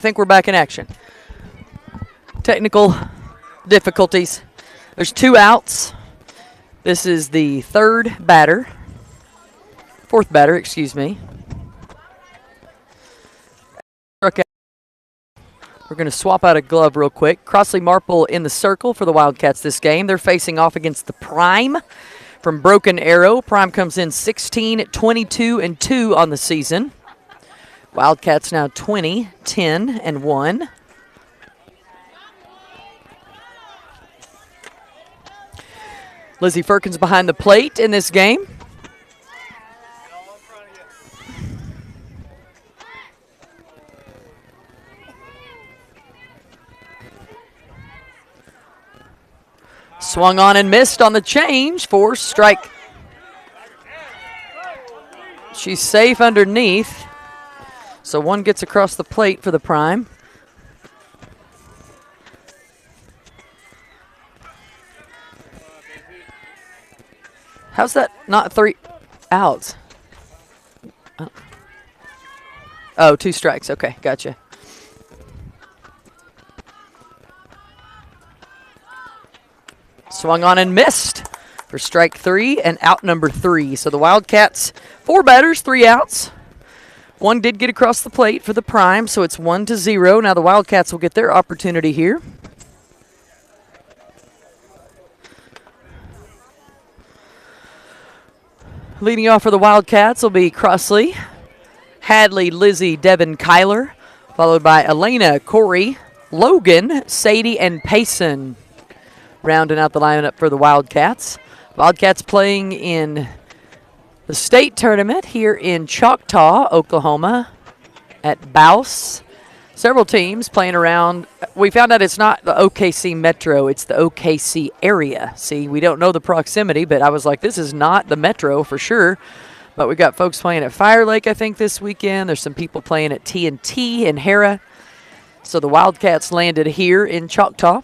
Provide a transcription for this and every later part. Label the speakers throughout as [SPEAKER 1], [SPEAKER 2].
[SPEAKER 1] think we're back in action. Technical difficulties. There's 2 outs. This is the fourth batter, excuse me. We're going to swap out a glove real quick. Crossley Marple in the circle for the Wildcats this game. They're facing off against the Prime from Broken Arrow. Prime comes in 16, 22, and 2 on the season. Wildcats now 20, 10, and 1. Lizzie Firkins behind the plate in this game. Swung on and missed on the change for strike. She's safe underneath. So 1 gets across the plate for the Prime. How's that not 3 outs? Oh, 2 strikes. Okay, gotcha. Swung on and missed for strike 3 and out number 3. So the Wildcats, 4 batters, 3 outs. 1 did get across the plate for the Prime, so it's 1-0. Now the Wildcats will get their opportunity here. Leading off for the Wildcats will be Crossley, Hadley, Lizzie, Devin, Kyler, followed by Elena, Corey, Logan, Sadie, and Payson. Rounding out the lineup for the Wildcats. Wildcats playing in the state tournament here in Choctaw, Oklahoma, at Bouse. Several teams playing around. We found out it's not the OKC Metro, it's the OKC area. See, we don't know the proximity, but I was like, this is not the Metro for sure. But we got folks playing at Fire Lake, I think, this weekend. There's some people playing at T&T in Hera. So the Wildcats landed here in Choctaw.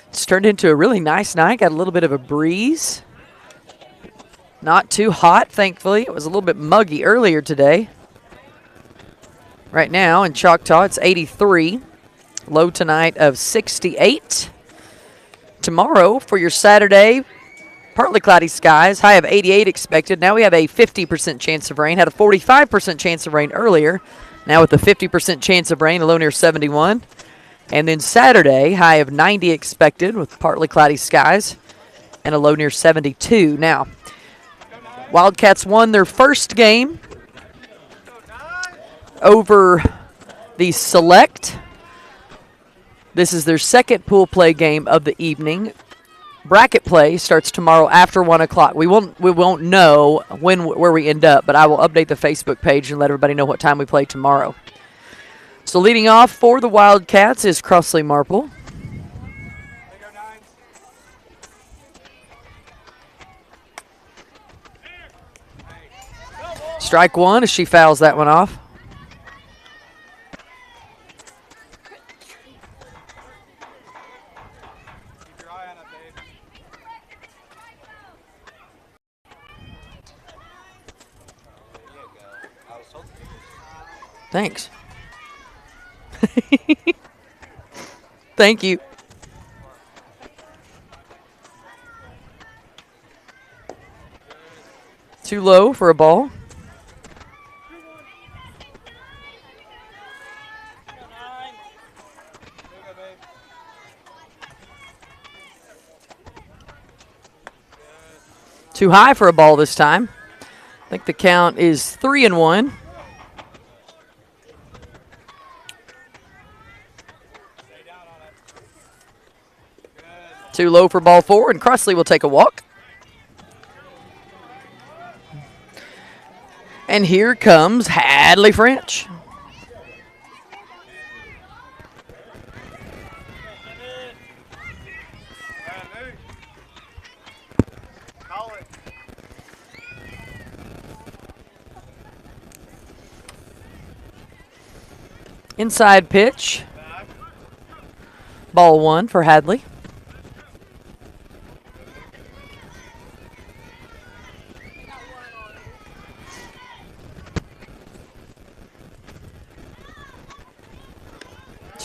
[SPEAKER 1] It's turned into a really nice night. Got a little bit of a breeze. Not too hot, thankfully. It was a little bit muggy earlier today. Right now in Choctaw, it's 83. Low tonight of 68. Tomorrow for your Saturday, partly cloudy skies. High of 88 expected. Now we have a 50% chance of rain. Had a 45% chance of rain earlier. Now with a 50% chance of rain, a low near 71. And then Saturday, high of 90 expected with partly cloudy skies and a low near 72. Now, Wildcats won their first game over the Select. This is their second pool play game of the evening. Bracket play starts tomorrow after 1 o'clock. We won't know where we end up, but I will update the Facebook page and let everybody know what time we play tomorrow. So leading off for the Wildcats is Crossley Marple. Strike 1 as she fouls that one off. Thanks. Thank you. Too low for a ball. Too high for a ball this time. I think the count is 3-1. Too low for ball 4, and Crossley will take a walk. And here comes Hadley French. Inside pitch. Ball 1 for Hadley.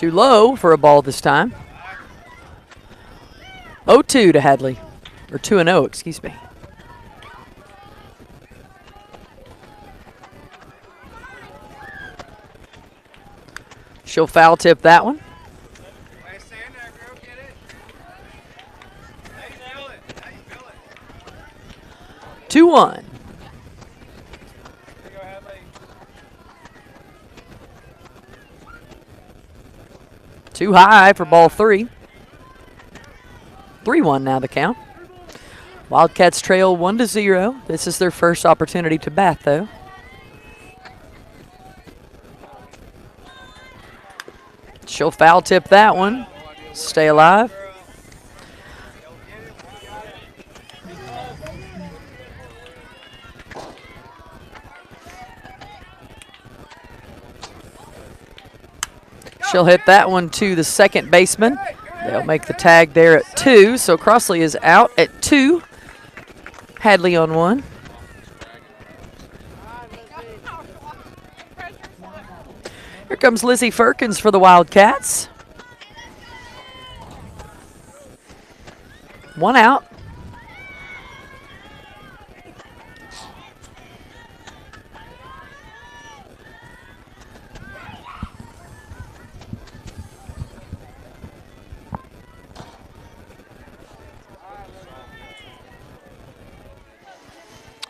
[SPEAKER 1] Too low for a ball this time. 0-2 to Hadley. Or 2-0, excuse me. She'll foul tip that one. 2-1. Too high for ball 3. 3-1 now the count. Wildcats trail 1-0. This is their first opportunity to bat, though. She'll foul tip that one. Stay alive. She'll hit that one to the second baseman. They'll make the tag there at 2, so Crossley is out at 2. Hadley on 1. Here comes Lizzie Firkins for the Wildcats. 1 out.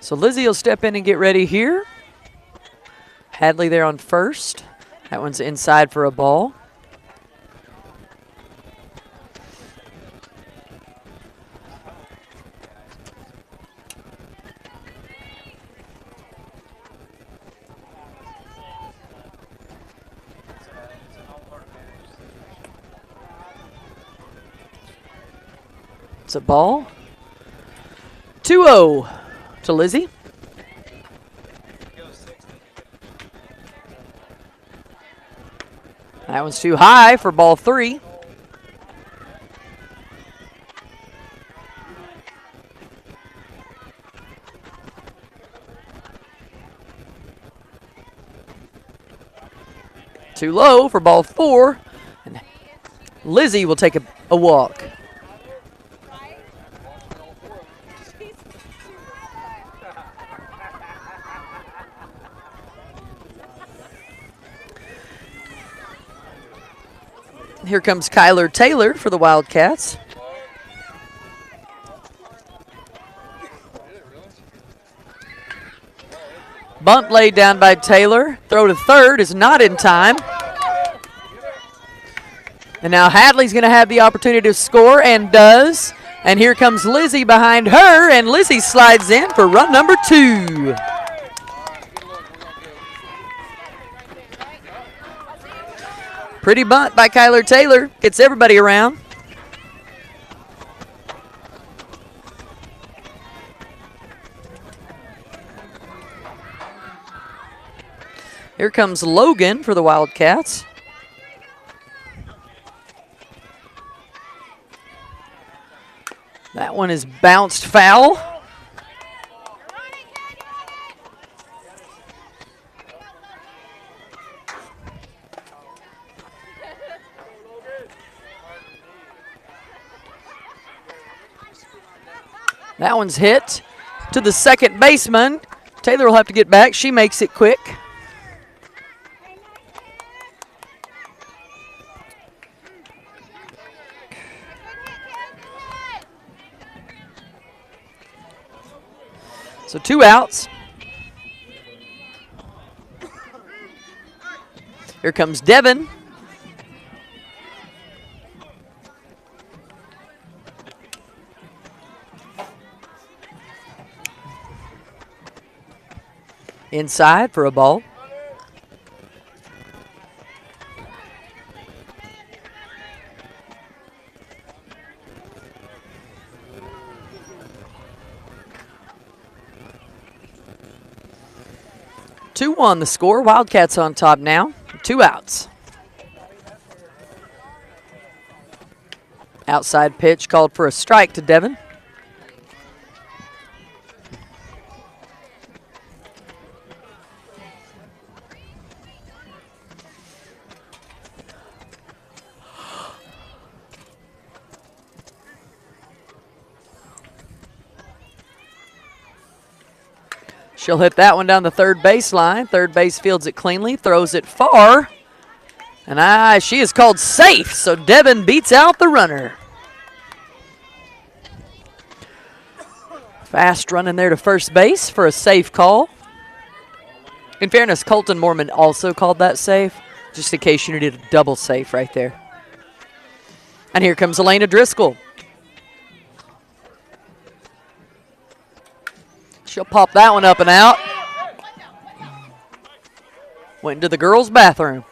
[SPEAKER 1] So Lizzie will step in and get ready here. Hadley there on first. That one's inside for a ball. It's a ball. 2-0 to Lizzie. That one's too high for ball 3. Too low for ball 4. And Lizzie will take a walk. Here comes Kyler Taylor for the Wildcats. Bunt laid down by Taylor. Throw to third is not in time. And now Hadley's going to have the opportunity to score and does. And here comes Lizzie behind her, and Lizzie slides in for run number 2. Pretty bunt by Kyler Taylor. Gets everybody around. Here comes Logan for the Wildcats. That one is bounced foul. That one's hit to the second baseman. Taylor will have to get back. She makes it quick. So 2 outs. Here comes Devin. Inside for a ball. Two on the score. Wildcats on top now. 2 outs. Outside pitch called for a strike to Devin. She'll hit that one down the third baseline. Third base fields it cleanly, throws it far. And she is called safe, so Devin beats out the runner. Fast running there to first base for a safe call. In fairness, Colton Mormon also called that safe, just in case you needed a double safe right there. And here comes Elena Driscoll. She'll pop that one up and out. Went into the girls' bathroom.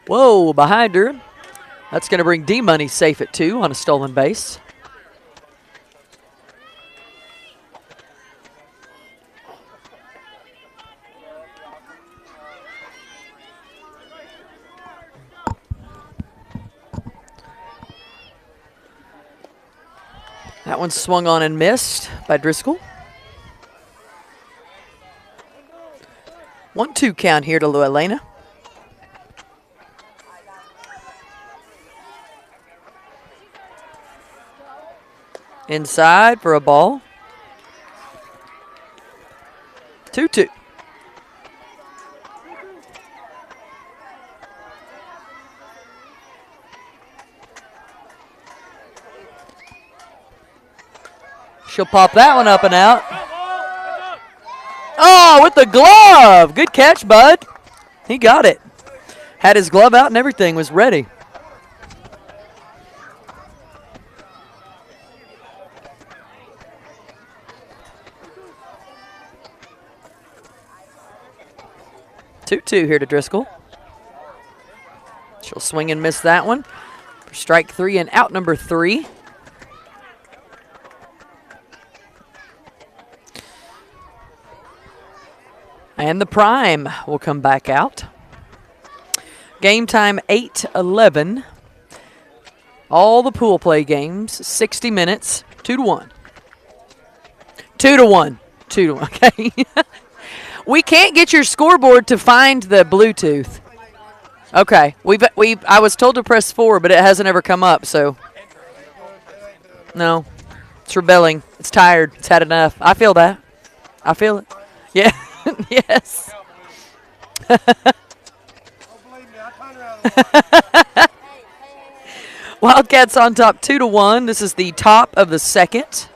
[SPEAKER 1] Whoa, behind her. That's going to bring D-Money safe at 2 on a stolen base. That one swung on and missed by Driscoll. 1-2 count here to Elena. Inside for a ball. 2-2. She'll pop that one up and out. Oh, with the glove. Good catch, bud. He got it. Had his glove out and everything, was ready. Two here to Driscoll. She'll swing and miss that one for strike 3 and out number 3. And the prime will come back out. Game time 8-11. All the pool play games, 60 minutes, 2-1. 2-1. 2-1, okay. We can't get your scoreboard to find the Bluetooth. Okay, I was told to press 4, but it hasn't ever come up, so. No, it's rebelling. It's tired. It's had enough. I feel that. I feel it. Yeah, yes. Wildcats on top 2-1. This is the top of the second.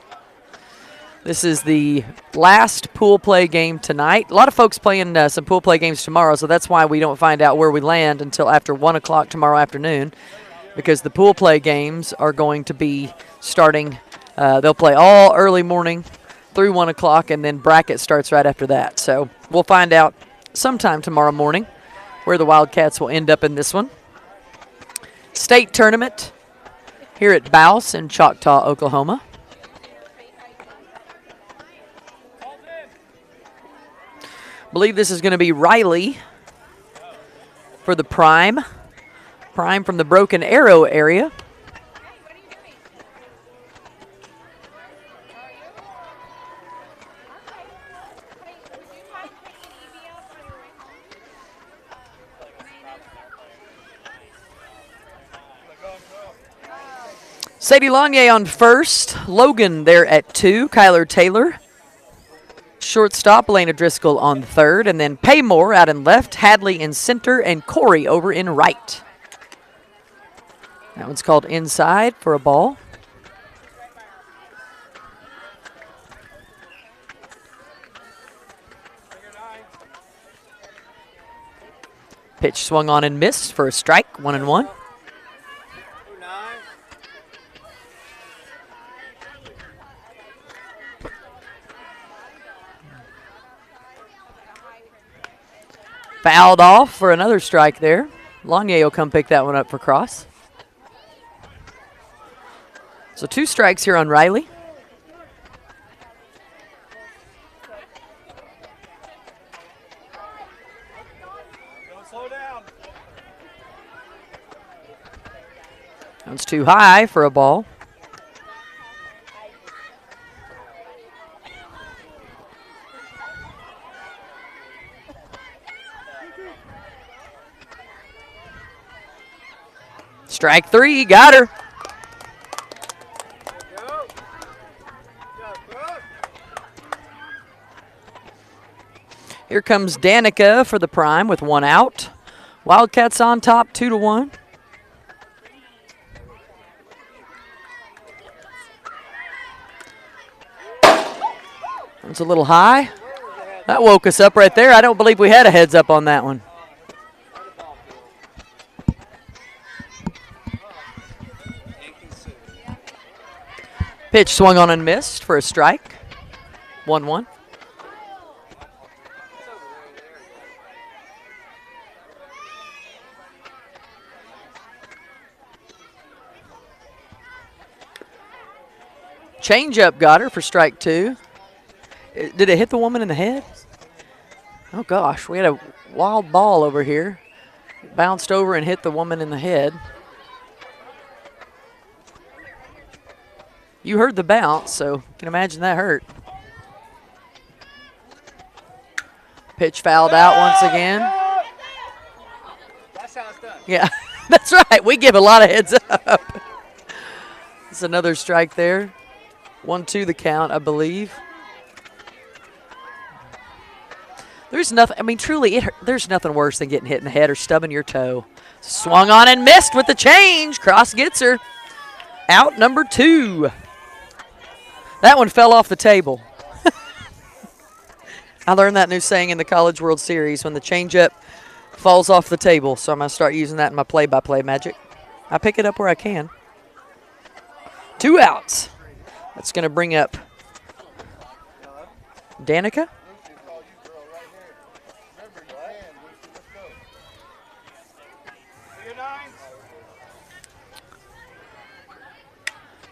[SPEAKER 1] This is the last pool play game tonight. A lot of folks playing some pool play games tomorrow, so that's why we don't find out where we land until after 1 o'clock tomorrow afternoon, because the pool play games are going to be starting. They'll play all early morning through 1 o'clock, and then bracket starts right after that. So we'll find out sometime tomorrow morning where the Wildcats will end up in this one. State tournament here at Bouse in Choctaw, Oklahoma. Believe this is going to be Riley for the prime. Prime from the Broken Arrow area. Sadie Lanier on first. Logan there at 2. Kyler Taylor. Shortstop, Elena Driscoll on third. And then Paymore out in left. Hadley in center. And Corey over in right. That one's called inside for a ball. Pitch swung on and missed for a strike. 1-1. Fouled off for another strike there. Lanier will come pick that one up for cross. So 2 strikes here on Riley. That's too high for a ball. Strike 3, got her. Here comes Danica for the prime with 1 out. Wildcats on top, 2-1. It's a little high. That woke us up right there. I don't believe we had a heads up on that one. Pitch swung on and missed for a strike. 1-1. Changeup got her for strike 2. Did it hit the woman in the head? Oh, gosh. We had a wild ball over here. It bounced over and hit the woman in the head. You heard the bounce, so you can imagine that hurt. Pitch fouled out once again.
[SPEAKER 2] That's how it's done.
[SPEAKER 1] Yeah, that's right. We give a lot of heads up. It's another strike there. 1-2 the count, I believe. There's nothing, I mean, truly, there's nothing worse than getting hit in the head or stubbing your toe. Swung on and missed with the change. Cross gets her. Out number 2. That one fell off the table. I learned that new saying in the College World Series when the changeup falls off the table. So I'm going to start using that in my play-by-play magic. I pick it up where I can. 2 outs. That's going to bring up Danica.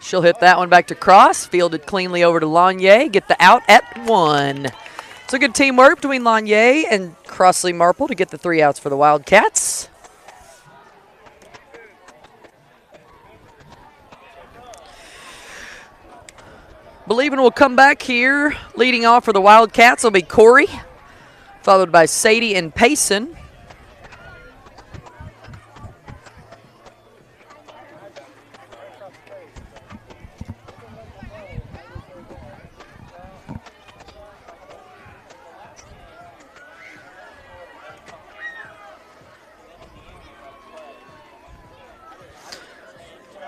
[SPEAKER 1] She'll hit that one back to Cross. Fielded cleanly over to Lanier. Get the out at 1. So good teamwork between Lanier and Crossley Marple to get the 3 outs for the Wildcats. Believing will come back here. Leading off for the Wildcats will be Corey, followed by Sadie and Payson.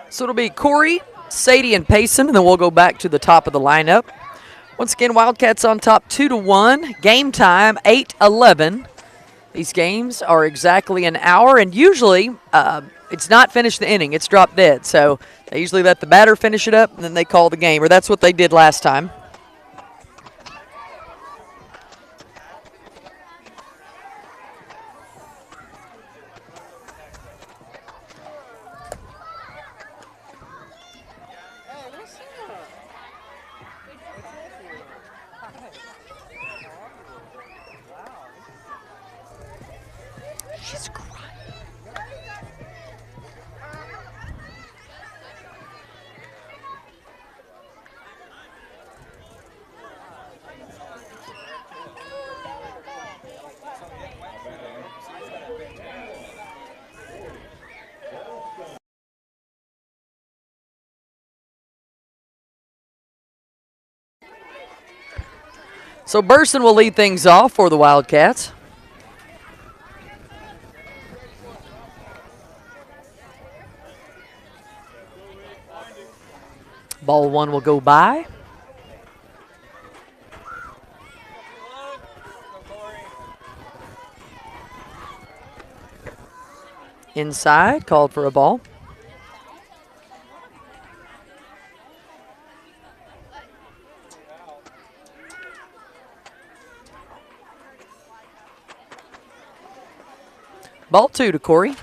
[SPEAKER 1] So it'll be Corey, Sadie, and Payson, and then we'll go back to the top of the lineup. Once again, Wildcats on top 2-1. Game time, 8-11. These games are exactly an hour, and usually it's not finish the inning. It's drop dead. So they usually let the batter finish it up, and then they call the game, or that's what they did last time. She's crying. So Burson will lead things off for the Wildcats. Ball 1 will go by. Inside, called for a ball. Ball 2 to Corey.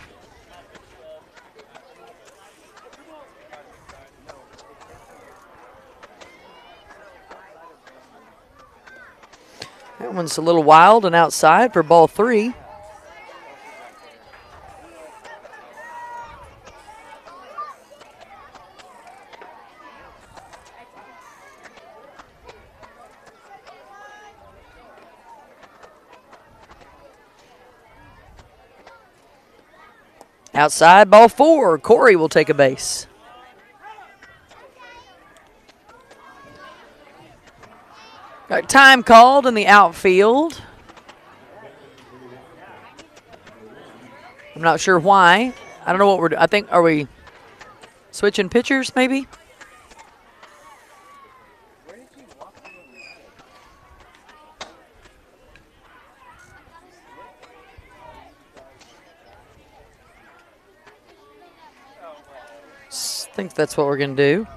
[SPEAKER 1] That one's a little wild and outside for ball 3. Outside, ball 4. Corey will take a base. Got time called in the outfield. I'm not sure why. I don't know what we're doing. I think, are we switching pitchers maybe? I think that's what we're going to do.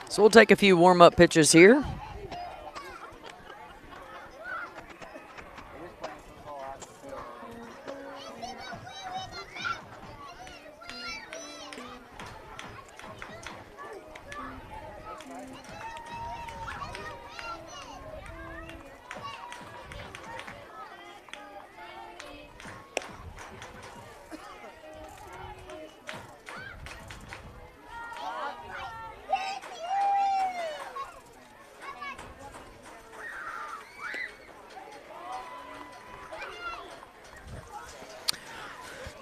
[SPEAKER 1] So we'll take a few warm-up pitches here.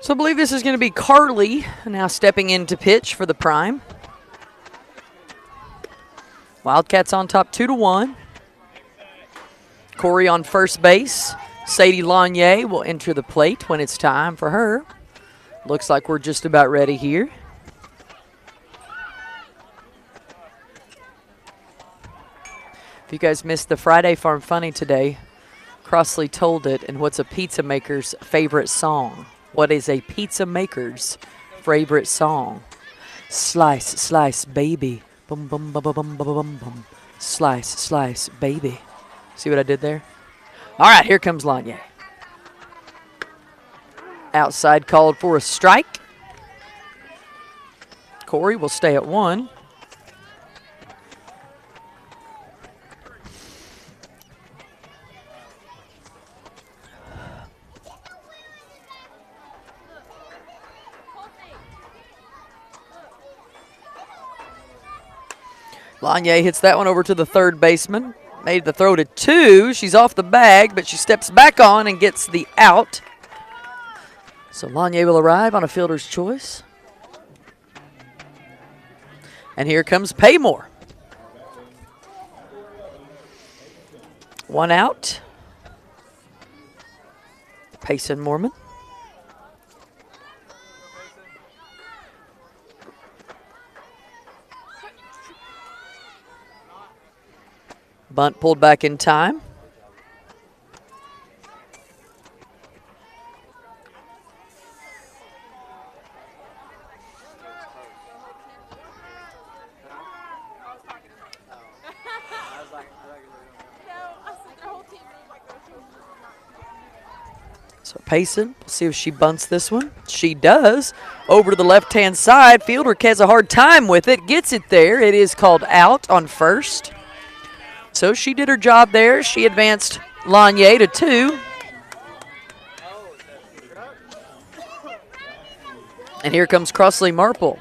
[SPEAKER 1] So I believe this is going to be Carly now stepping in to pitch for the Prime. Wildcats on top 2-1. Corey on first base. Sadie Lanier will enter the plate when it's time for her. Looks like we're just about ready here. If you guys missed the Friday Farm Funny today, Crossley told it, and what's a pizza maker's favorite song? What is a pizza maker's favorite song? Slice, slice, baby. Bum, bum, bum, bum, bum, bum, bum, bum. Slice, slice, baby. See what I did there? All right, here comes Lanier. Outside called for a strike. Corey will stay at 1. Lanier hits that one over to the third baseman. Made the throw to 2. She's off the bag, but she steps back on and gets the out. So Lanier will arrive on a fielder's choice. And here comes Paymore. 1 out. Payson Mormon. Bunt pulled back in time. So Payson, we'll see if she bunts this one. She does. Over to the left-hand side. Fielder has a hard time with it. Gets it there. It is called out on first. So she did her job there. She advanced Lanier to 2. And here comes Crossley Marple.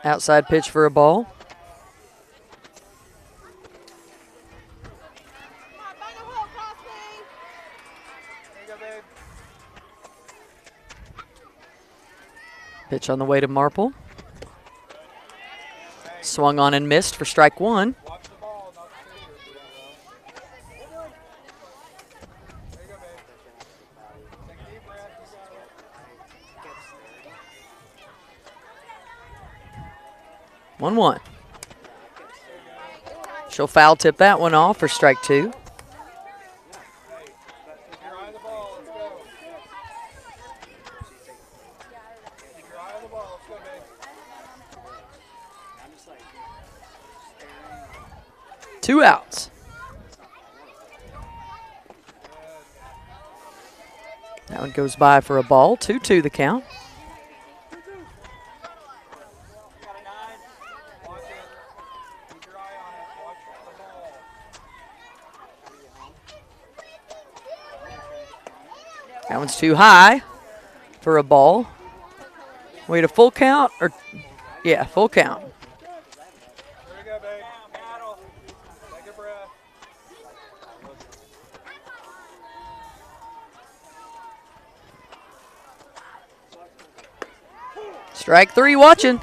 [SPEAKER 1] Outside pitch for a ball. Pitch on the way to Marple. Swung on and missed for strike 1. One, 1. She'll foul tip that one off for strike 2. Two outs. That one goes by for a ball. 2-2 the count. That one's too high for a ball. Wait, a full count? Or yeah, full count. Strike 3 watching.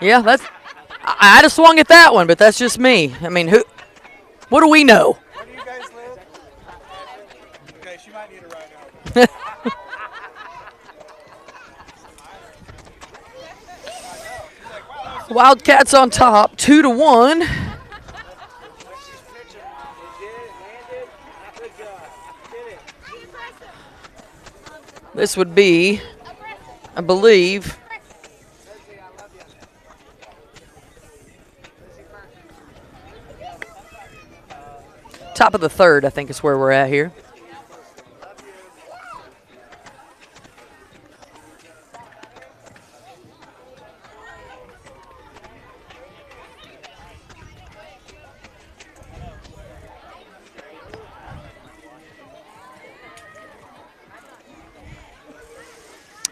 [SPEAKER 1] Yeah, that's. I'd have swung at that one, but that's just me. I mean, who? What do we know?
[SPEAKER 2] Where do you guys live? Okay, she might need a ride out.
[SPEAKER 1] Wildcats on top, 2-1. This would be, I believe, top of the third, I think is where we're at here.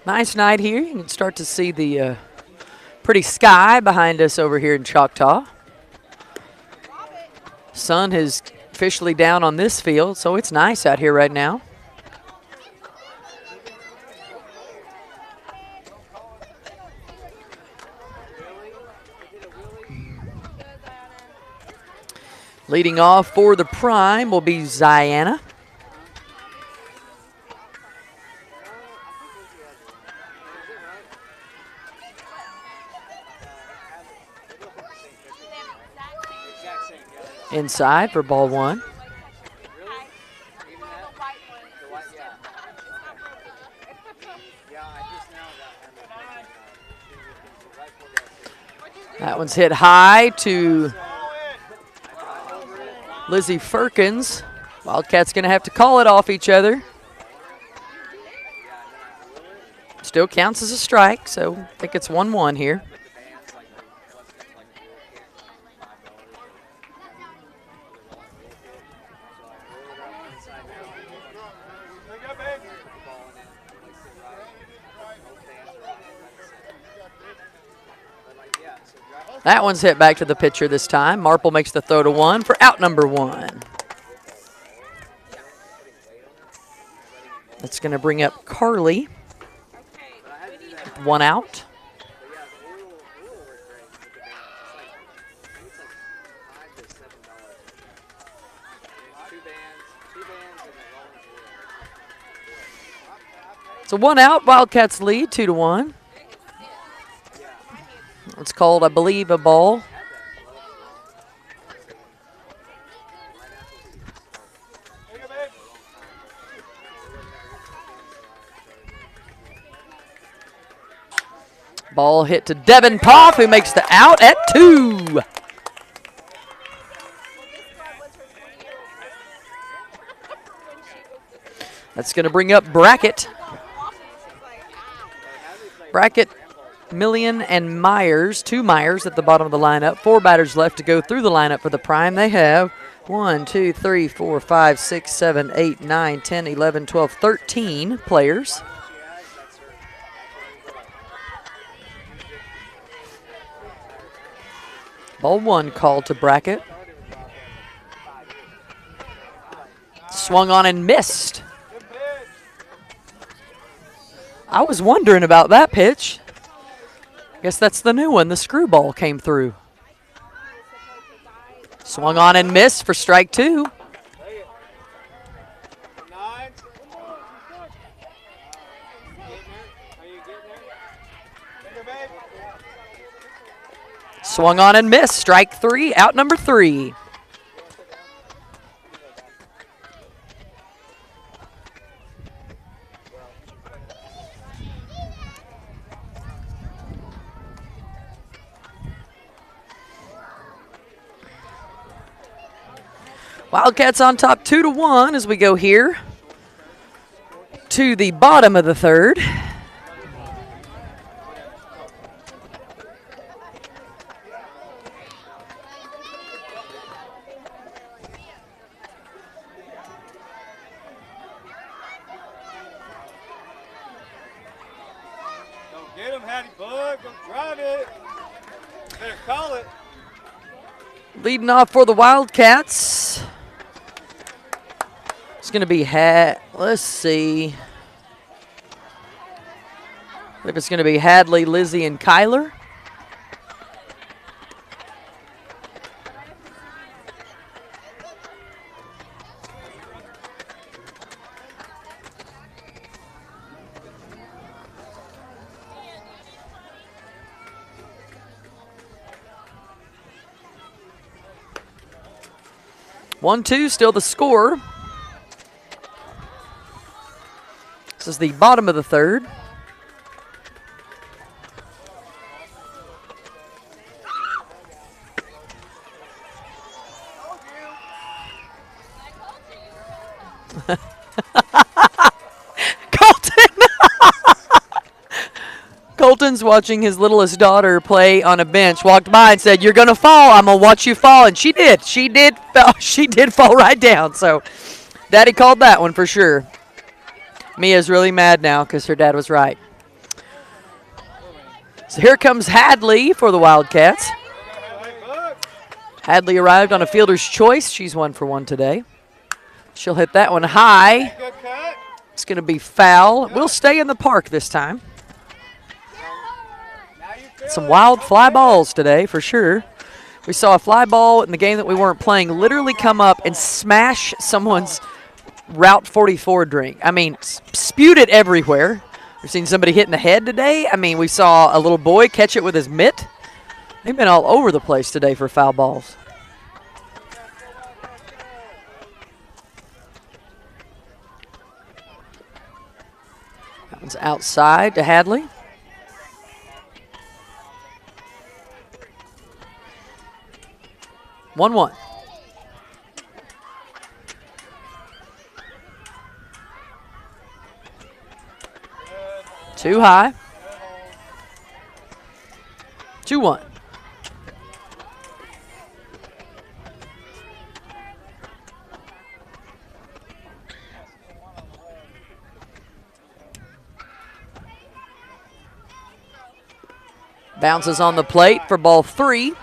[SPEAKER 1] Nice night here. You can start to see the pretty sky behind us over here in Choctaw. Sun is officially down on this field, so it's nice out here right now. Leading off for the Prime will be Ziana. Inside for ball 1. That one's hit high to Lizzie Firkins. Wildcats going to have to call it off each other. Still counts as a strike, so I think it's 1-1 here. That one's hit back to the pitcher this time. Marple makes the throw to 1 for out number 1. That's going to bring up Carly. 1 out. So 1 out. Wildcats lead 2-1. It's called, I believe, a ball. Ball hit to Devin Poff, who makes the out at 2. That's going to bring up Brackett. Brackett, Million, and Myers. 2 Myers at the bottom of the lineup. 4 batters left to go through the lineup for the Prime. They have 1, 2, 3, 4, 5, 6, 7, 8, 9, 10, 11, 12, 13 players. Ball 1 called to Brackett. Swung on and missed. I was wondering about that pitch. Guess that's the new one. The screwball came through. Swung on and missed for strike 2. Swung on and missed. Strike 3, out number 3. Wildcats on top 2-1 as we go here to the bottom of the third.
[SPEAKER 2] Get him, Hattie Bug. Go drive it. Better call it.
[SPEAKER 1] Leading off for the Wildcats. It's going to be let's see. I believe it's going to be Hadley, Lizzie, and Kyler. One, two, still the score. This is the bottom of the third. Colton's watching his littlest daughter play on a bench, walked by and said, "You're going to fall. I'm going to watch you fall." And she did. She did fall right down. So Daddy called that one for sure. Mia's really mad now because her dad was right. So here comes Hadley for the Wildcats. Hadley arrived on a fielder's choice. She's 1 for 1 today. She'll hit that one high. It's going to be foul. We'll stay in the park this time. Some wild fly balls today for sure. We saw a fly ball in the game that we weren't playing literally come up and smash someone's Route 44 drink. I mean, spewed it everywhere. We've seen somebody hit in the head today. I mean, we saw a little boy catch it with his mitt. They've been all over the place today for foul balls. That one's outside to Hadley. One. Too high. 2-1. Bounces on the plate for ball 3.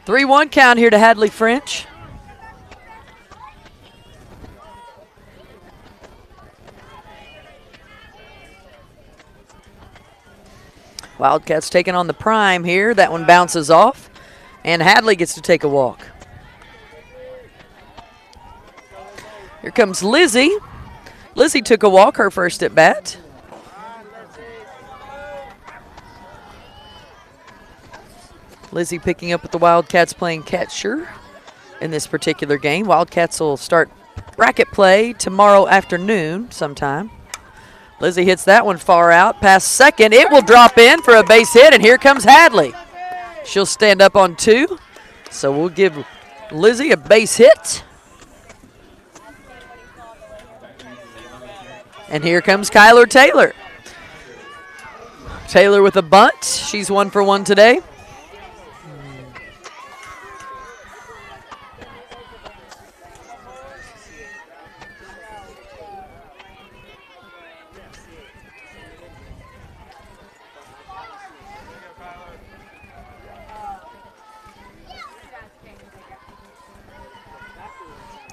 [SPEAKER 1] 3-1 count here to Hadley French. Wildcats taking on the prime here. That one bounces off, and Hadley gets to take a walk. Here comes Lizzie. Lizzie took a walk, her first at bat. Lizzie picking up with the Wildcats playing catcher in this particular game. Wildcats will start bracket play tomorrow afternoon sometime. Lizzie hits that one far out, past second. It will drop in for a base hit, and here comes Hadley. She'll stand up on 2, so we'll give Lizzie a base hit. And here comes Kyler Taylor. Taylor with a bunt. She's 1 for 1 today.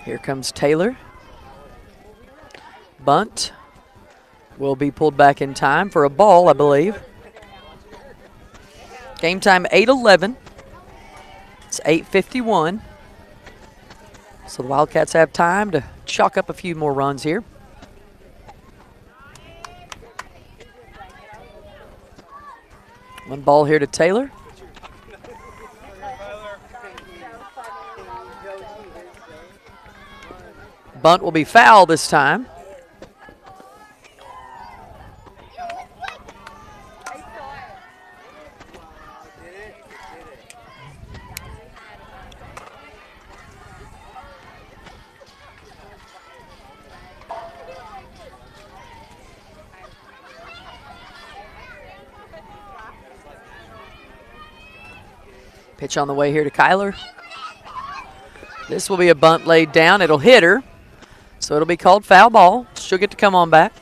[SPEAKER 1] Here comes Taylor. Bunt will be pulled back in time for a ball, I believe. Game time 8:11. It's 8:51. So the Wildcats have time to chalk up a few more runs here. One ball here to Taylor. Bunt will be foul this time. Pitch on the way here to Kyler. This will be a bunt laid down. It'll hit her, so it'll be called foul ball. She'll get to come on back.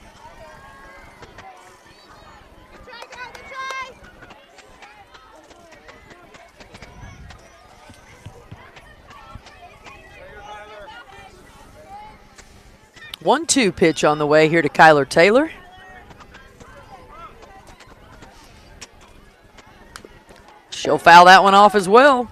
[SPEAKER 1] One-two pitch on the way here to Kyler Taylor. She'll foul that one off as well.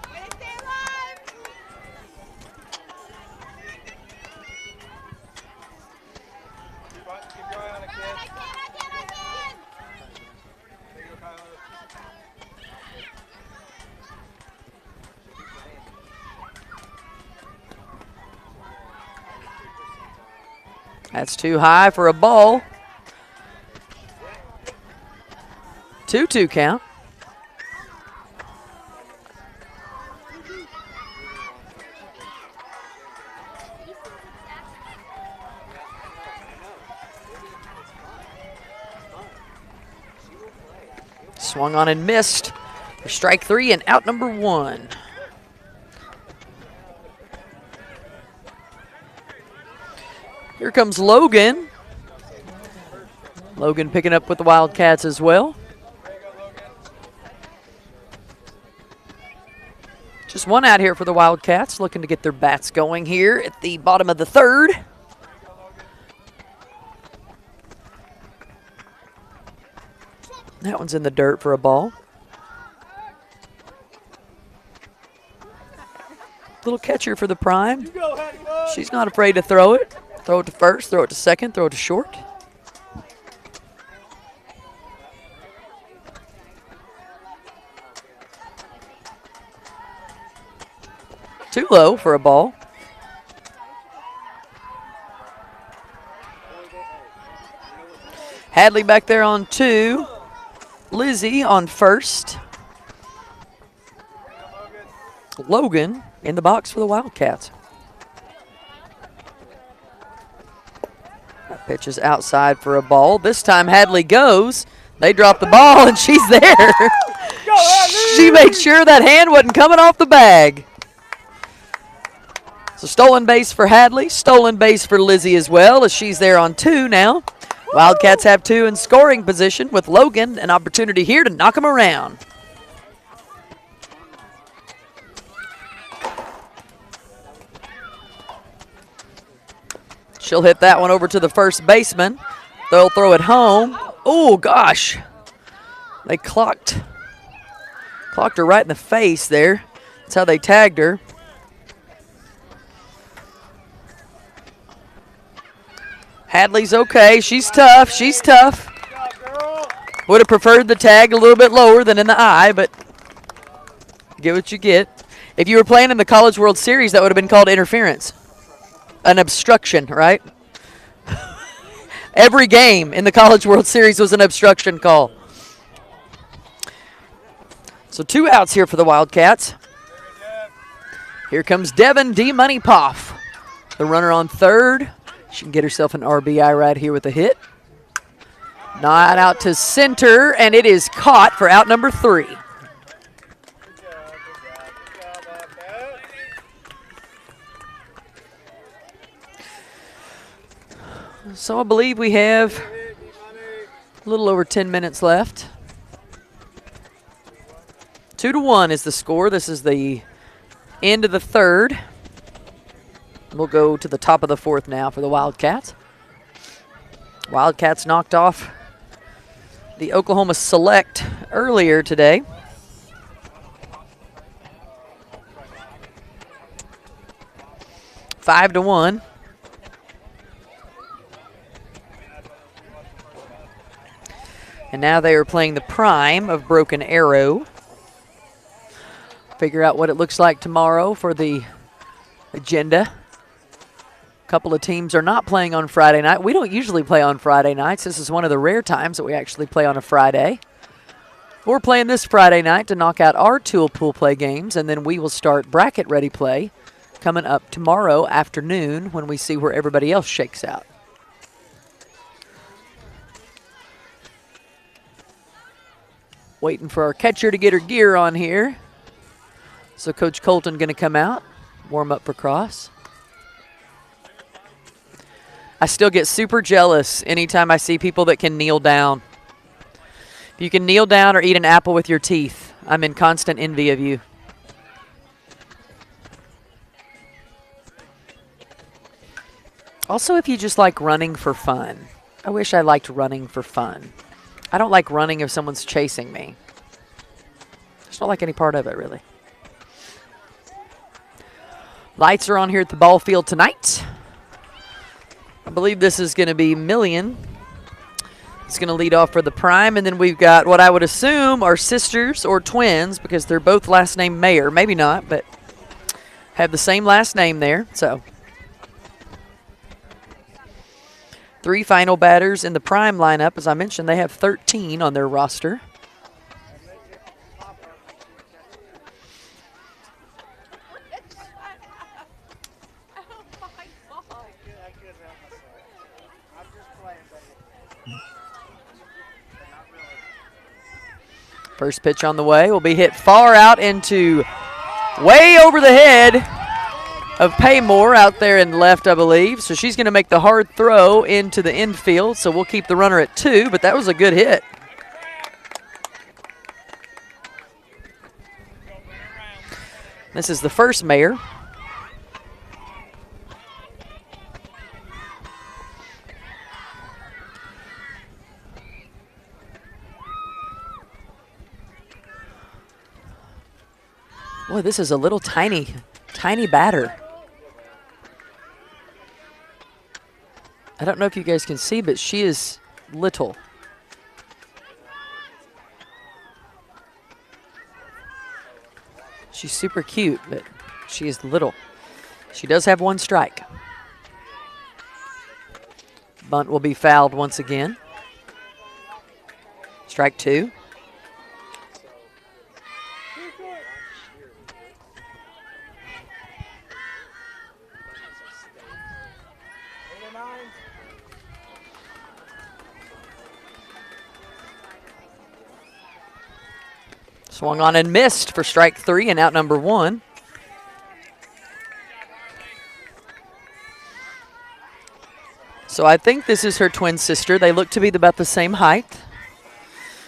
[SPEAKER 1] That's too high for a ball. 2-2 count. Swung on and missed for strike 3 and out number 1. Here comes Logan. Logan picking up with the Wildcats as well. Just one out here for the Wildcats, looking to get their bats going here at the bottom of the 3rd. That one's in the dirt for a ball. Little catcher for the Prime. She's not afraid to throw it. Throw it to first, throw it to second, throw it to short. Too low for a ball. Hadley back there on 2. Lizzie on first. Logan in the box for the Wildcats. That pitch is outside for a ball. This time Hadley goes. They drop the ball and she's there. She made sure that hand wasn't coming off the bag. So stolen base for Hadley, stolen base for Lizzie as well, as she's there on 2 now. Wildcats have 2 in scoring position with Logan, an opportunity here to knock him around. She'll hit that one over to the first baseman. They'll throw it home. Oh, gosh. They clocked her right in the face there. That's how they tagged her. Hadley's okay. She's tough. She's tough. Would have preferred the tag a little bit lower than in the eye, but get what you get. If you were playing in the College World Series, that would have been called interference. An obstruction, right? Every game in the College World Series was an obstruction call. So 2 outs here for the Wildcats. Here comes Devin D. Money Poff, the runner on 3rd. She can get herself an RBI right here with a hit. Not out to center, and it is caught for out number 3. So I believe we have a little over 10 minutes left. 2-1 is the score. This is the end of the 3rd. We'll go to the top of the 4th now for the Wildcats. Wildcats knocked off the Oklahoma Select earlier today. Five to 1. And now they are playing the Prime of Broken Arrow. Figure out what it looks like tomorrow for the agenda. A couple of teams are not playing on Friday night. We don't usually play on Friday nights. This is one of the rare times that we actually play on a Friday. We're playing this Friday night to knock out our Tool Pool Play games, and then we will start Bracket Ready Play coming up tomorrow afternoon when we see where everybody else shakes out. Waiting for our catcher to get her gear on here. So Coach Colton going to come out, warm up for cross. I still get super jealous anytime I see people that can kneel down. If you can kneel down or eat an apple with your teeth, I'm in constant envy of you. Also, if you just like running for fun. I wish I liked running for fun. I don't like running if someone's chasing me. I just don't like any part of it, really. Lights are on here at the ball field tonight. I believe this is going to be Million. It's going to lead off for the Prime, and then we've got what I would assume are sisters or twins because they're both last name Mayer. Maybe not, but have the same last name there. So 3 final batters in the Prime lineup. As I mentioned, they have 13 on their roster. First pitch on the way will be hit far out into way over the head of Paymore out there in left, I believe. So she's going to make the hard throw into the infield. So we'll keep the runner at 2, but that was a good hit. This is the first Mayer. Boy, this is a little tiny batter. I don't know if you guys can see, but she is little. She's super cute, but she is little. She does have 1 strike. Bunt will be fouled once again. Strike 2. Swung on and missed for strike 3 and out number 1. So I think this is her twin sister. They look to be about the same height.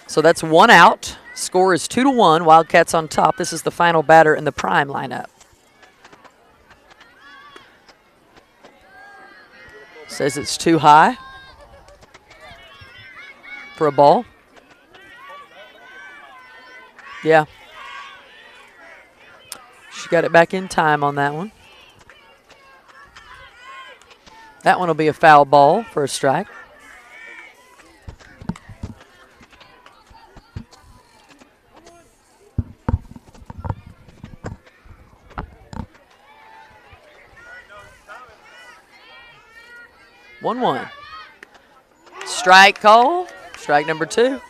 [SPEAKER 1] So that's 1 out. Score is 2-1. Wildcats on top. This is the final batter in the Prime lineup. Says it's too high for a ball. Yeah. She got it back in time on that one. That one will be a foul ball for a strike. One. Strike call. Strike number 2.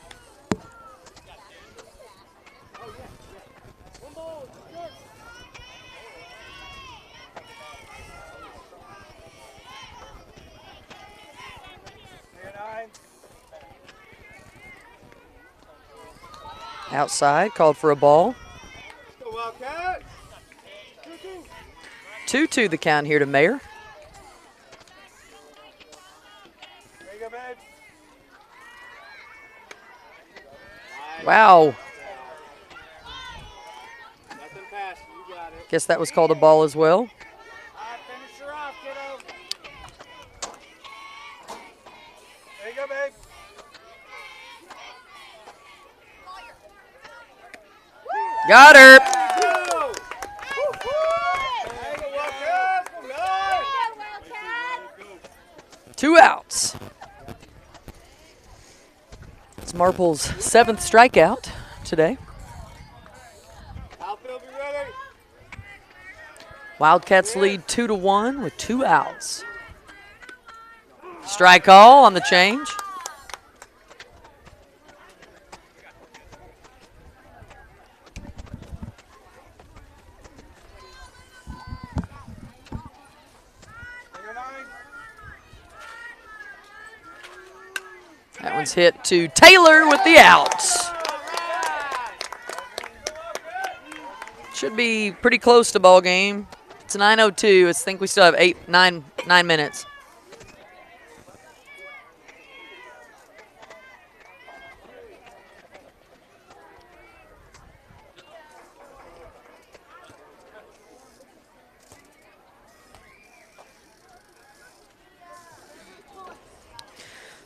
[SPEAKER 1] Outside, called for a ball. 2-2 the count here to Mayer. Wow. Guess that was called a ball as well.
[SPEAKER 2] Finish her off, kiddo. There you go, babe.
[SPEAKER 1] Got her. 2 outs. It's Marple's 7th strikeout today. Wildcats lead 2-1 with 2 outs. Strike call on the change. That one's hit to Taylor with the out. Should be pretty close to ball game. It's 9:02. I think we still have 9 minutes.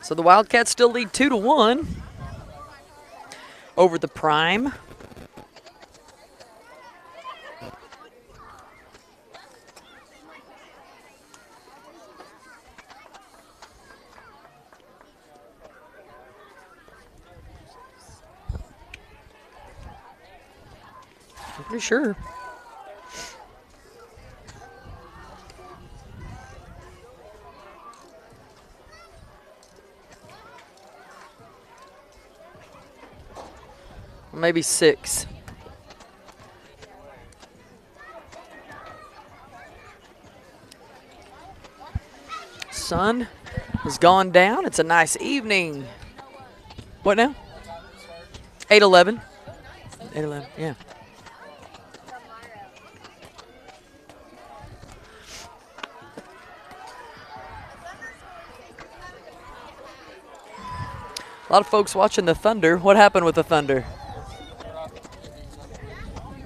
[SPEAKER 1] So the Wildcats still lead 2-1 over the Prime. I'm pretty sure. Maybe 6. Sun has gone down. It's a nice evening. What now? 8:11. 8:11, yeah. A lot of folks watching the Thunder. What happened with the Thunder?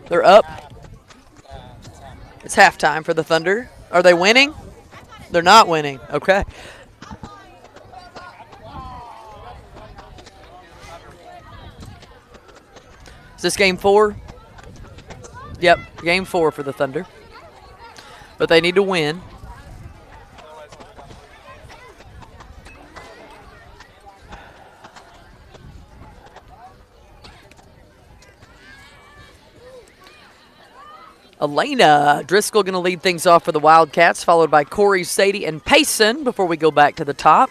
[SPEAKER 1] They're up. It's halftime for the Thunder. Are they winning? They're not winning. Okay. Is this game 4? Yep, game 4 for the Thunder. But they need to win. Elena Driscoll going to lead things off for the Wildcats, followed by Corey, Sadie, and Payson before we go back to the top.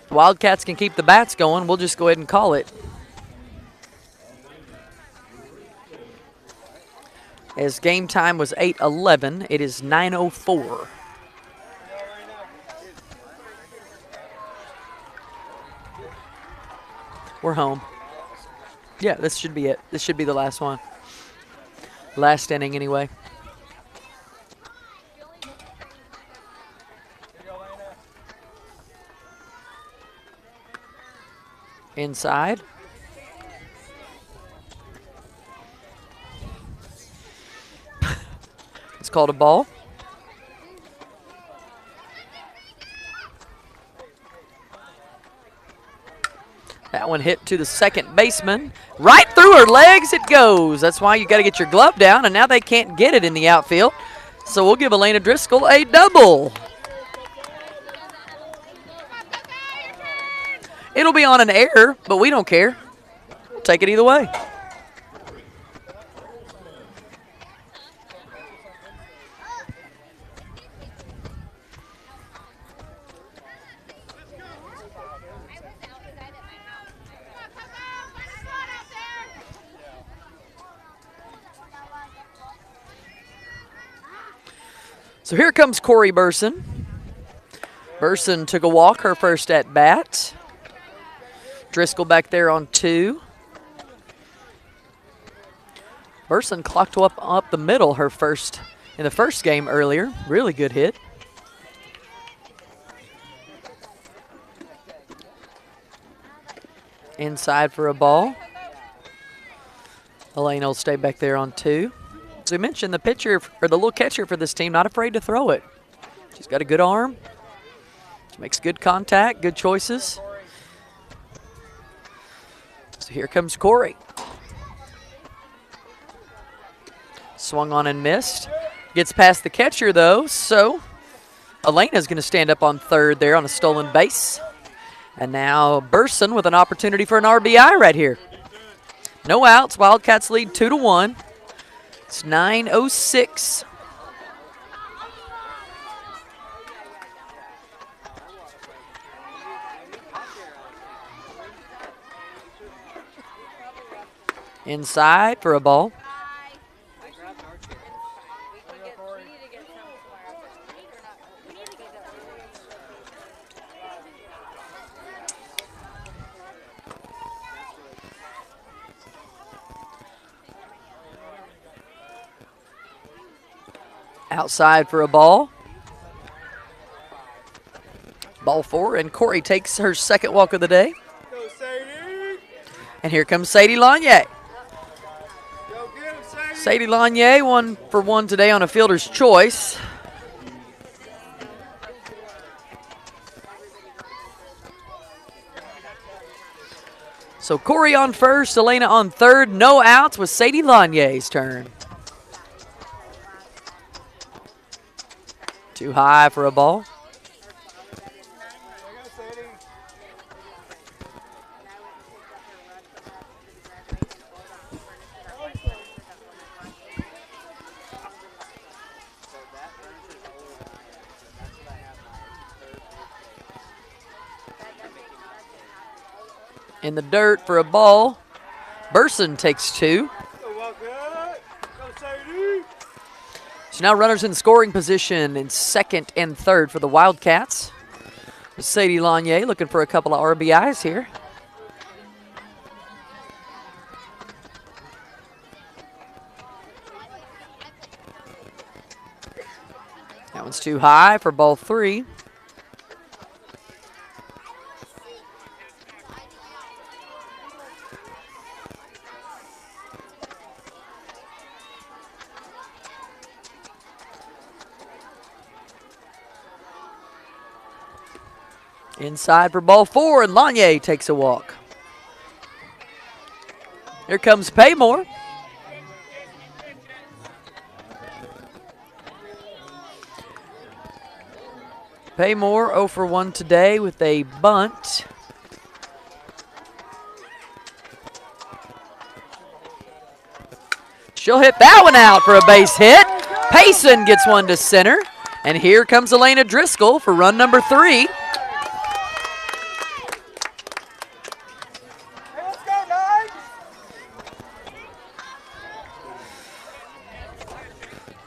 [SPEAKER 1] The Wildcats can keep the bats going. We'll just go ahead and call it. As game time was 8:11, it is 9:04. We're home. Yeah, this should be it. This should be the last one. Last inning, anyway. Inside. It's called a ball. That one hit to the second baseman. Right through her legs it goes. That's why you got to get your glove down, and now they can't get it in the outfield. So we'll give Elena Driscoll a double. It'll be on an error, but we don't care. Take it either way. So here comes Corey Burson. Burson took a walk, her first at bat. Driscoll back there on 2. Burson clocked up the middle in the first game earlier. Really good hit. Inside for a ball. Elena will stay back there on 2. As we mentioned, the pitcher, or the little catcher for this team, not afraid to throw it. She's got a good arm. She makes good contact, good choices. So here comes Corey. Swung on and missed. Gets past the catcher, though, so Elena's going to stand up on third there on a stolen base. And now Burson with an opportunity for an RBI right here. No outs. Wildcats lead 2-1. It's 9:06. Inside for a ball. Outside for a ball. Ball 4, and Corey takes her second walk of the day.
[SPEAKER 2] Go, Sadie.
[SPEAKER 1] And here comes Sadie Lanier.
[SPEAKER 2] Go get him, Sadie.
[SPEAKER 1] Sadie Lanier, 1 for 1 today on a fielder's choice. So Corey on first, Elena on third. No outs with Sadie Lanier's turn. Too high for a ball. In the dirt for a ball. Burson takes 2. So now runners in scoring position in second and third for the Wildcats. Sadie Lanier looking for a couple of RBIs here. That one's too high for ball 3. Inside for ball 4, and Lanier takes a walk. Here comes Paymore. Paymore 0 for 1 today with a bunt. She'll hit that one out for a base hit. Payson gets one to center. And here comes Elena Driscoll for run number 3.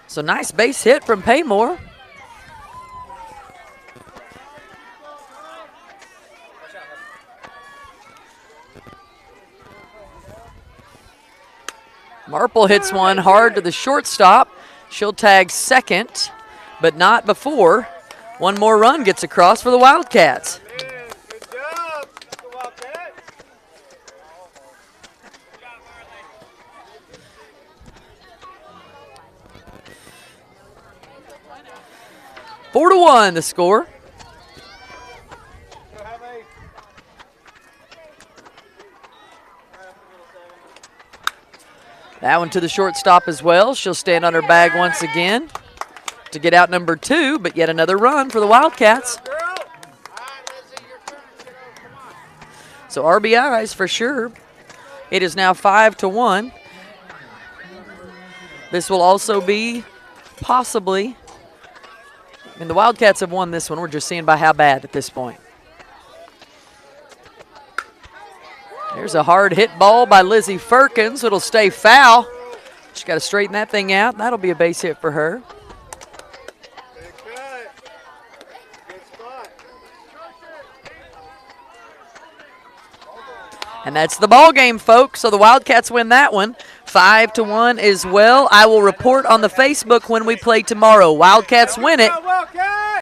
[SPEAKER 1] So nice base hit from Paymore. Marple hits one hard to the shortstop. She'll tag second, but not before one more run gets across for the Wildcats.
[SPEAKER 2] Good job, Wildcats.
[SPEAKER 1] 4-1 the score. That one to the shortstop as well. She'll stand on her bag once again to get out number 2, but yet another run for the Wildcats. So RBIs for sure. It is now 5-1. This will also be possibly, the Wildcats have won this one. We're just seeing by how bad at this point. There's a hard hit ball by Lizzie Firkins. It'll stay foul. She's got to straighten that thing out. That'll be a base hit for her. And that's the ball game, folks. So the Wildcats win that one, 5-1 as well. I will report on the Facebook when we play tomorrow. Wildcats win it